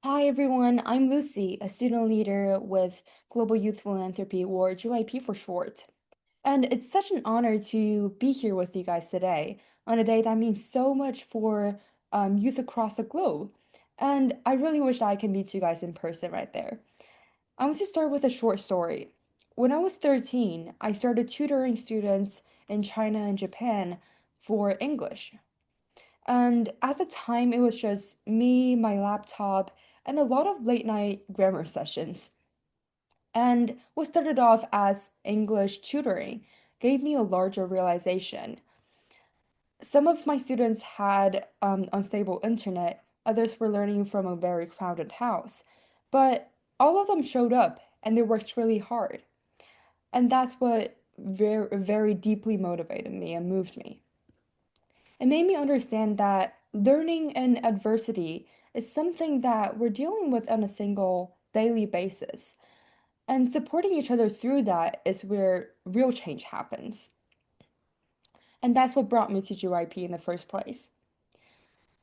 Hi everyone, I'm Lucy, a student leader with Global Youth Philanthropy, or GYP for short. And it's such an honor to be here with you guys today on a day that means so much for youth across the globe. And I really wish I can meet you guys in person right there. I want to start with a short story. When I was 13, I started tutoring students in China and Japan for English. And at the time, it was just me, my laptop, and a lot of late night grammar sessions. And what started off as English tutoring gave me a larger realization. Some of my students had unstable internet, others were learning from a very crowded house, but all of them showed up and they worked really hard. And that's what very deeply motivated me and moved me. It made me understand that learning in adversity is something that we're dealing with on a single daily basis. And supporting each other through that is where real change happens. And that's what brought me to GYP in the first place.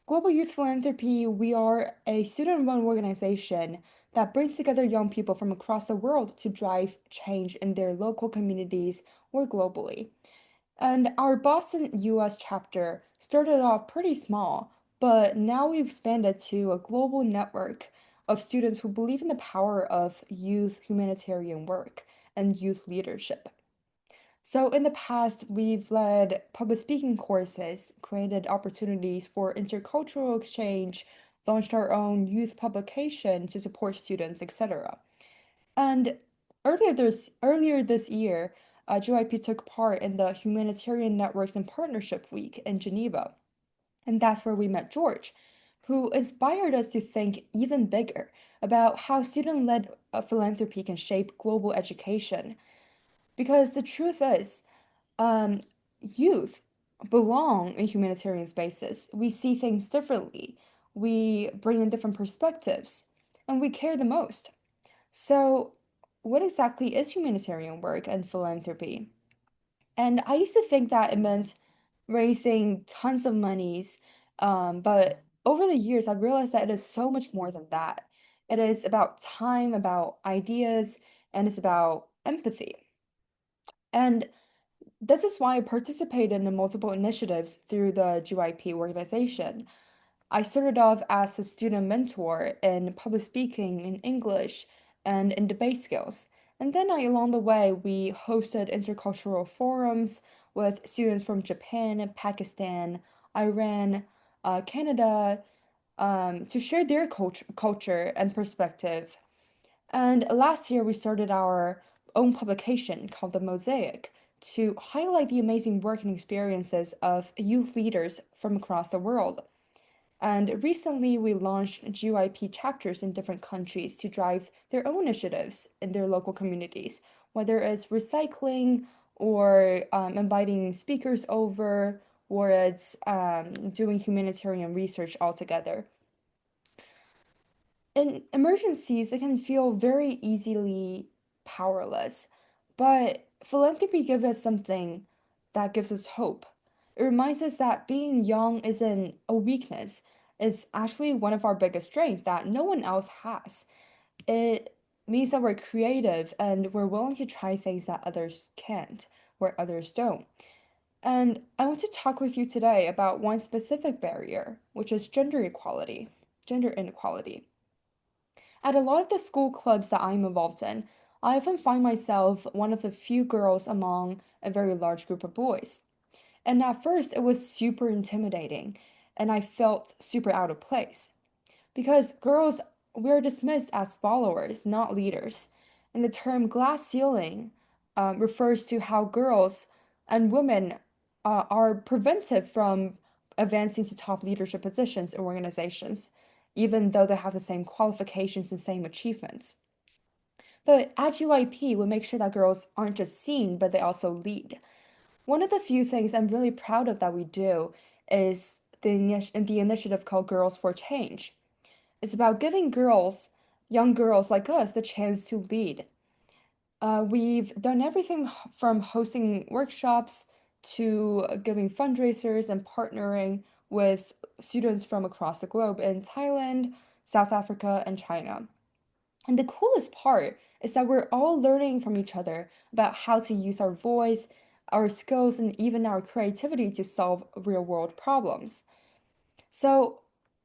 Global Youth Philanthropy, we are a student-run organization that brings together young people from across the world to drive change in their local communities or globally. And our Boston, US chapter started off pretty small, but now we've expanded to a global network of students who believe in the power of youth humanitarian work and youth leadership. So, in the past, we've led public speaking courses, created opportunities for intercultural exchange, launched our own youth publication to support students, etc. And earlier this year, GYP took part in the Humanitarian Networks and Partnership Week in Geneva, and that's where we met George, who inspired us to think even bigger about how student-led philanthropy can shape global education. Because the truth is, um, youth belong in humanitarian spaces. We see things differently, we bring in different perspectives, and we care the most. So, what exactly is humanitarian work and philanthropy? And I used to think that it meant raising tons of monies, but over the years, I've realized that it is so much more than that. It is about time, about ideas, and it's about empathy. And this is why I participated in multiple initiatives through the GYP organization. I started off as a student mentor in public speaking, in English, and in debate skills. And then along the way, we hosted intercultural forums with students from Japan, Pakistan, Iran, Canada, to share their culture and perspective. And last year, we started our own publication called The Mosaic to highlight the amazing work and experiences of youth leaders from across the world. And recently, we launched GYP chapters in different countries to drive their own initiatives in their local communities, whether it's recycling or inviting speakers over, or it's doing humanitarian research altogether. In emergencies, it can feel very easily powerless, but philanthropy gives us something that gives us hope. It reminds us that being young isn't a weakness, it's actually one of our biggest strengths that no one else has. It means that we're creative and we're willing to try things that others can't, where others don't. And I want to talk with you today about one specific barrier, which is gender inequality. At a lot of the school clubs that I'm involved in, I often find myself one of the few girls among a very large group of boys. And at first, it was super intimidating, and I felt super out of place. Because girls, we're dismissed as followers, not leaders. And the term glass ceiling refers to how girls and women are prevented from advancing to top leadership positions in organizations, even though they have the same qualifications and same achievements. But at GYP, we make sure that girls aren't just seen, but they also lead. One of the few things I'm really proud of that we do is the initiative called Girls for Change. It's about giving girls, young girls like us, the chance to lead. We've done everything from hosting workshops to giving fundraisers and partnering with students from across the globe in Thailand, South Africa, and China. And the coolest part is that we're all learning from each other about how to use our voice, our skills, and even our creativity to solve real world problems. So,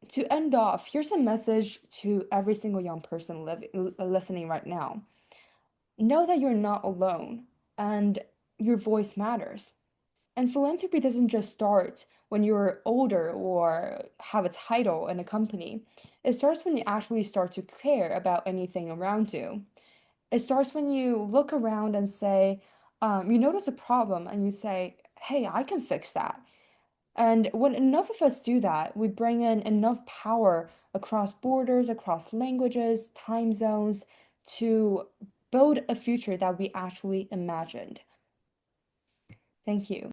to end off, here's a message to every single young person listening right now. Know that you're not alone and your voice matters. And philanthropy doesn't just start when you're older or have a title in a company. It starts when you actually start to care about anything around you. It starts when you look around and say, you notice a problem and you say, hey, I can fix that. And when enough of us do that, we bring in enough power across borders, across languages, time zones to build a future that we actually imagined. Thank you.